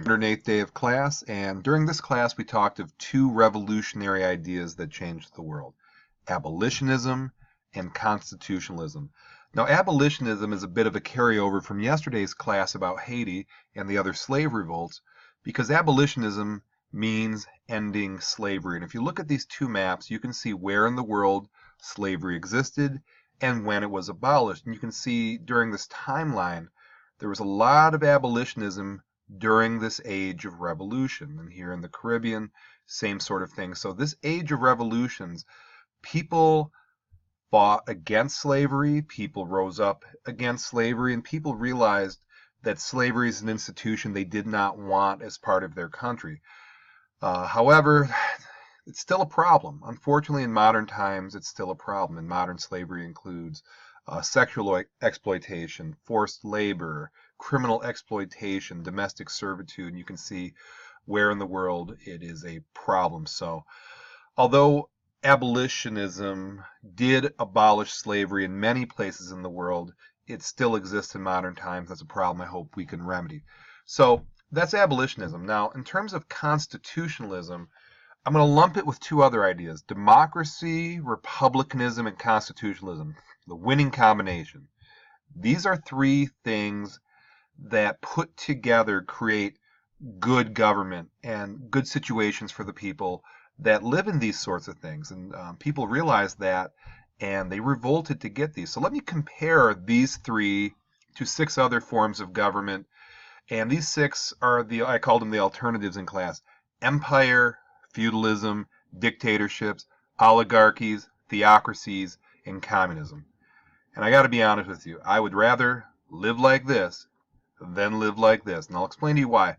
108th day of class, and during this class we talked of two revolutionary ideas that changed the world: abolitionism and constitutionalism. Now, abolitionism is a bit of a carryover from yesterday's class about Haiti and the other slave revolts, because abolitionism means ending slavery. And if you look at these two maps, you can see where in the world slavery existed and when it was abolished. And you can see during this timeline there was a lot of abolitionism during this age of revolution. And here in the Caribbean, same sort of thing. So this age of revolutions, people fought against slavery, people rose up against slavery, and people realized that slavery is an institution they did not want as part of their country. However, it's still a problem. Unfortunately, in modern times, it's still a problem. And modern slavery includes sexual exploitation, forced labor, criminal exploitation, domestic servitude, and you can see where in the world it is a problem. So, although abolitionism did abolish slavery in many places in the world, it still exists in modern times. That's a problem I hope we can remedy. So, that's abolitionism. Now, in terms of constitutionalism, I'm going to lump it with two other ideas: democracy, republicanism, and constitutionalism, the winning combination. These are three things that put together create good government and good situations for the people that live in these sorts of things. And people realized that, and they revolted to get these. So let me compare these three to 6 other forms of government. And these 6 are I called them the alternatives in class: empire, feudalism, dictatorships, oligarchies, theocracies, and communism. And I got to be honest with you, I would rather live like this than live like this. And I'll explain to you why.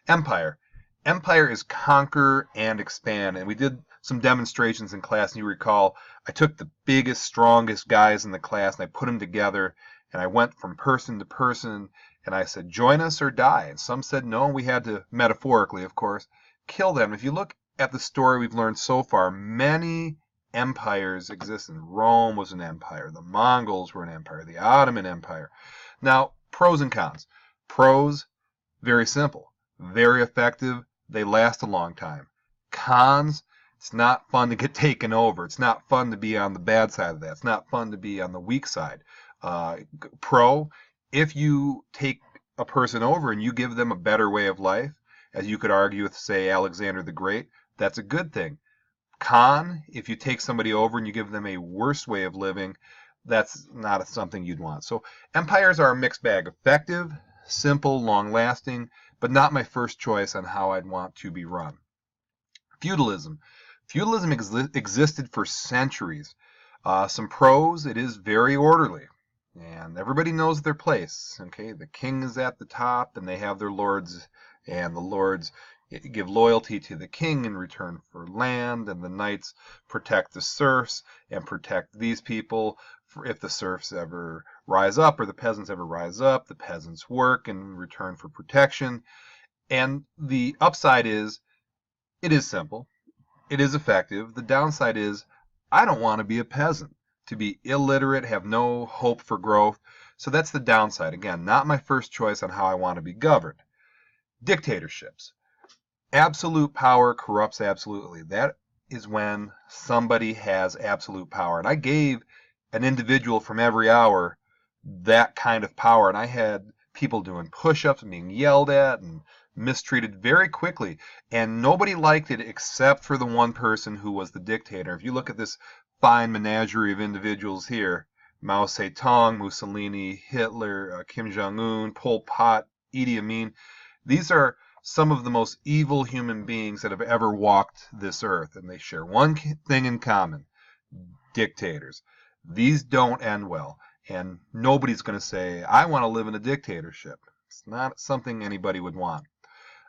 Empire. Empire is conquer and expand. And we did some demonstrations in class, and you recall I took the biggest, strongest guys in the class and I put them together, and I went from person to person, and I said, join us or die. And some said no, and we had to, metaphorically of course, kill them. If you look at the story we've learned so far, many empires existed. Rome was an empire. The Mongols were an empire. The Ottoman Empire. Now, pros and cons. Pros, very simple, very effective. They last a long time. Cons, it's not fun to get taken over. It's not fun to be on the bad side of that. It's not fun to be on the weak side. Pro, if you take a person over and you give them a better way of life, as you could argue with, say, Alexander the Great, that's a good thing. Con, if you take somebody over and you give them a worse way of living, that's not something you'd want. So empires are a mixed bag: effective, simple, long-lasting, but not my first choice on how I'd want to be run. Feudalism. Feudalism existed for centuries. Some pros: it is very orderly, and everybody knows their place. Okay, the king is at the top, and they have their lords, and the lords give loyalty to the king in return for land, and the knights protect the serfs and protect these people. If the serfs ever rise up or the peasants ever rise up, the peasants work in return for protection. And the upside is, it is simple, it is effective. The downside is, I don't want to be a peasant, to be illiterate, have no hope for growth. So that's the downside. Again, not my first choice on how I want to be governed. Dictatorships. Absolute power corrupts absolutely. That is when somebody has absolute power. And I gave an individual from every hour that kind of power. And I had people doing push-ups and being yelled at and mistreated very quickly. And nobody liked it except for the one person who was the dictator. If you look at this fine menagerie of individuals here, Mao Zedong, Mussolini, Hitler, Kim Jong-un, Pol Pot, Idi Amin, these are some of the most evil human beings that have ever walked this earth, and they share one thing in common: dictators. These don't end well, and nobody's going to say, I want to live in a dictatorship. It's not something anybody would want.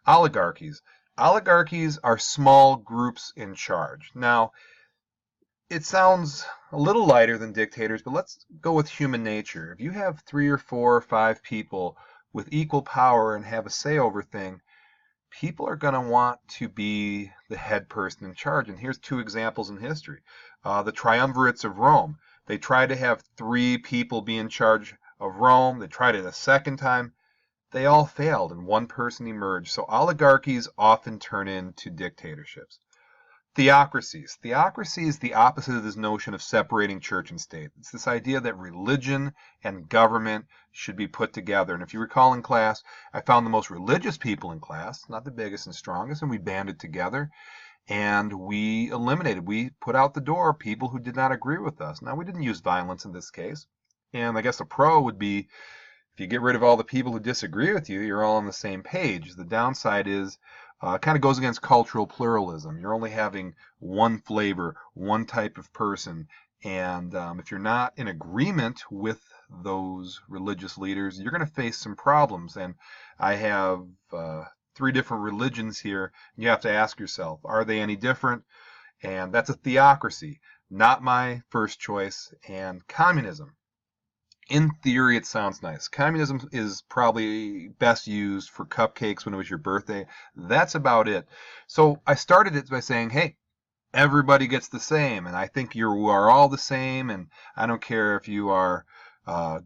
Oligarchies. Oligarchies are small groups in charge. Now, it sounds a little lighter than dictators, but let's go with human nature. If you have 3 or 4 or 5 people with equal power and have a say over things, people are going to want to be the head person in charge. And here's 2 examples in history. The triumvirates of Rome. They tried to have 3 people be in charge of Rome. They tried it a second time. they all failed and one person emerged. So oligarchies often turn into dictatorships. Theocracies. Theocracy is the opposite of this notion of separating church and state. It's this idea that religion and government should be put together. And if you recall in class, I found the most religious people in class, not the biggest and strongest, and we banded together and we put out the door people who did not agree with us. Now, we didn't use violence in this case. And I guess a pro would be if you get rid of all the people who disagree with you, you're all on the same page. The downside is it kind of goes against cultural pluralism. You're only having one flavor, one type of person. And if you're not in agreement with those religious leaders, you're going to face some problems. And I have 3 different religions here. You have to ask yourself, are they any different? And that's a theocracy, not my first choice. And communism. In theory, it sounds nice. Communism is probably best used for cupcakes when it was your birthday. That's about it. So I started it by saying, hey, everybody gets the same, and I think you are all the same, and I don't care if you are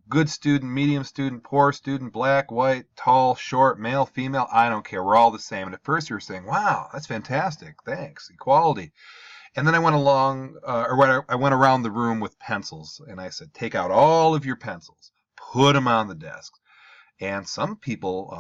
good student, medium student, poor student, black, white, tall, short, male, female. I don't care. We're all the same. And at first you were saying, wow, that's fantastic. Thanks. Equality. And then I went I went around the room with pencils, and I said, take out all of your pencils, put them on the desk. And some people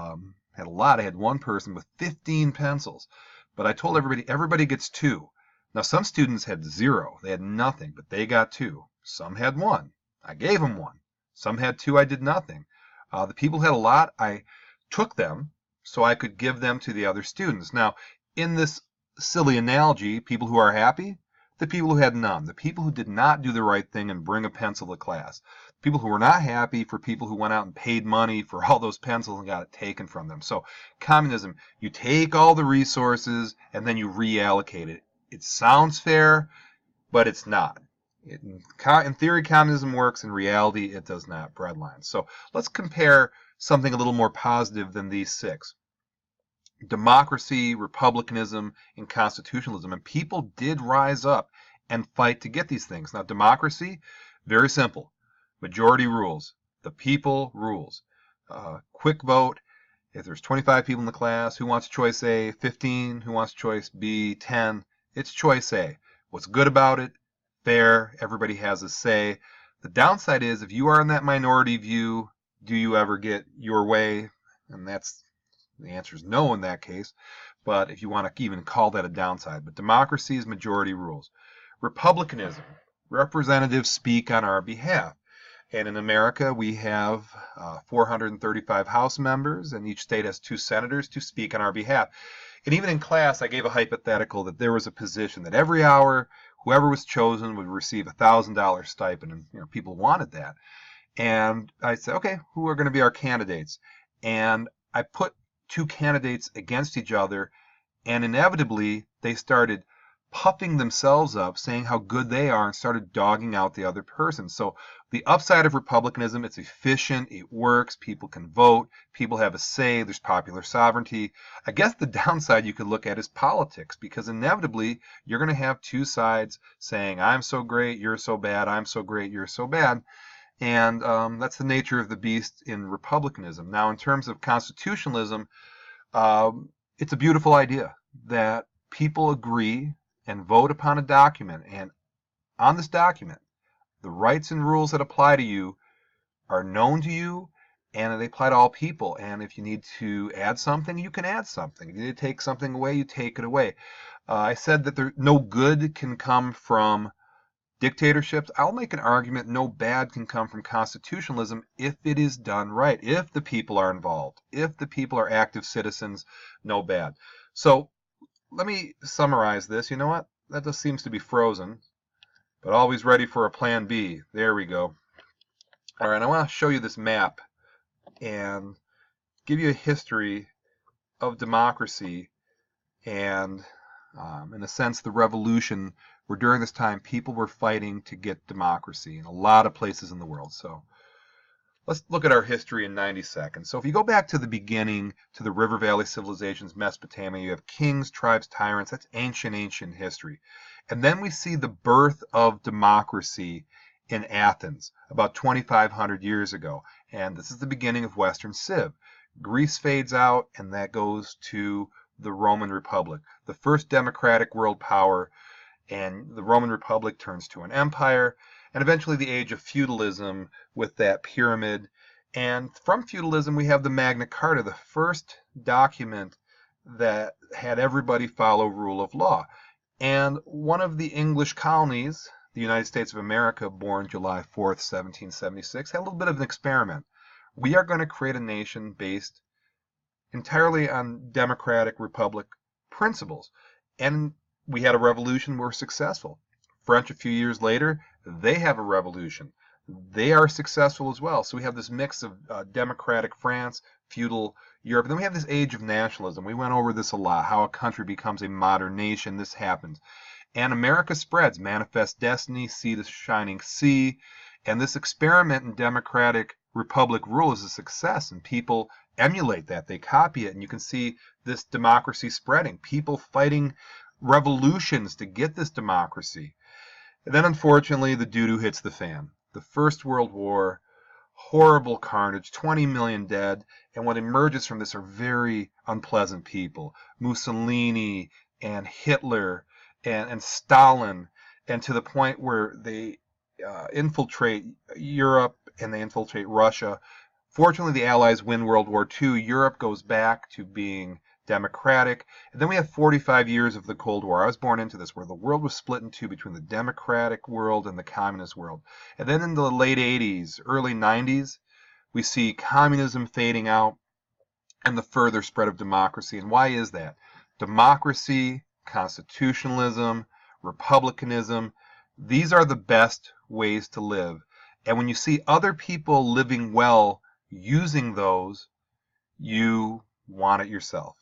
had a lot. I had one person with 15 pencils, but I told everybody gets 2. Now, some students had 0. They had nothing, but they got 2. Some had 1. I gave them 1. Some had 2. I did nothing. The people who had a lot, I took them so I could give them to the other students. Now, in this silly analogy, people who are happy, the people who had none, the people who did not do the right thing and bring a pencil to class, people who were not happy for people who went out and paid money for all those pencils and got it taken from them. So communism, you take all the resources and then you reallocate it. It sounds fair, but it's not. In theory, communism works. In reality, it does not. Breadlines. So let's compare something a little more positive than these 6. Democracy, republicanism, and constitutionalism. And people did rise up and fight to get these things. Now, democracy, very simple. Majority rules. The people rules. Quick vote. If there's 25 people in the class, who wants choice A? 15. Who wants choice B? 10. It's choice A. What's good about it? Fair. Everybody has a say. The downside is if you are in that minority view, do you ever get your way? And the answer is no in that case, but if you want to even call that a downside. But democracy is majority rules. Republicanism, representatives speak on our behalf. And in America, we have 435 House members, and each state has 2 senators to speak on our behalf. And even in class, I gave a hypothetical that there was a position that every hour, whoever was chosen would receive a $1,000 stipend, and people wanted that. And I said, okay, who are going to be our candidates? And I put 2 candidates against each other, and inevitably they started puffing themselves up, saying how good they are, and started dogging out the other person. So the upside of republicanism, it's efficient, it works, people can vote, people have a say, there's popular sovereignty. I guess the downside you could look at is politics, because inevitably you're going to have 2 sides saying, I'm so great, you're so bad, I'm so great, you're so bad. And that's the nature of the beast in republicanism. Now, in terms of constitutionalism, it's a beautiful idea that people agree and vote upon a document. And on this document, the rights and rules that apply to you are known to you, and they apply to all people. And if you need to add something, you can add something. If you need to take something away, you take it away. I said that no good can come from dictatorships. I'll make an argument no bad can come from constitutionalism if it is done right, if the people are involved, if the people are active citizens, no bad. So let me summarize this. You know what? That just seems to be frozen, but always ready for a plan B. There we go. All right, I want to show you this map and give you a history of democracy and, in a sense, the revolution where during this time people were fighting to get democracy in a lot of places in the world. So let's look at our history in 90 seconds. So if you go back to the beginning, to the River Valley civilizations, Mesopotamia, you have kings, tribes, tyrants. That's ancient history. And then we see the birth of democracy in Athens about 2,500 years ago. And this is the beginning of Western Civ. Greece fades out, and that goes to the Roman Republic, the first democratic world power, and the Roman Republic turns to an empire, and eventually the age of feudalism with that pyramid. And from feudalism, we have the Magna Carta, the first document that had everybody follow rule of law. And one of the English colonies, the United States of America, born July 4th, 1776, had a little bit of an experiment. We are going to create a nation based entirely on democratic republic principles. And we had a revolution, we were successful. French, a few years later, they have a revolution. They are successful as well. So we have this mix of democratic France, feudal Europe. And then we have this age of nationalism. We went over this a lot, how a country becomes a modern nation. This happens. And America spreads, manifest destiny, sea to shining sea. And this experiment in democratic republic rule is a success, and people emulate that. They copy it, and you can see this democracy spreading. People fighting revolutions to get this democracy. And then, unfortunately, the doo-doo hits the fan. The First World War, horrible carnage, 20 million dead, and what emerges from this are very unpleasant people. Mussolini and Hitler and Stalin, and to the point where they infiltrate Europe and they infiltrate Russia. Fortunately, the Allies win World War II. Europe goes back to being democratic. And then we have 45 years of the Cold War. I was born into this, where the world was split in two between the democratic world and the communist world. And then in the late 80s, early 90s, we see communism fading out and the further spread of democracy. And why is that? Democracy, constitutionalism, republicanism, these are the best ways to live. And when you see other people living well using those, you want it yourself.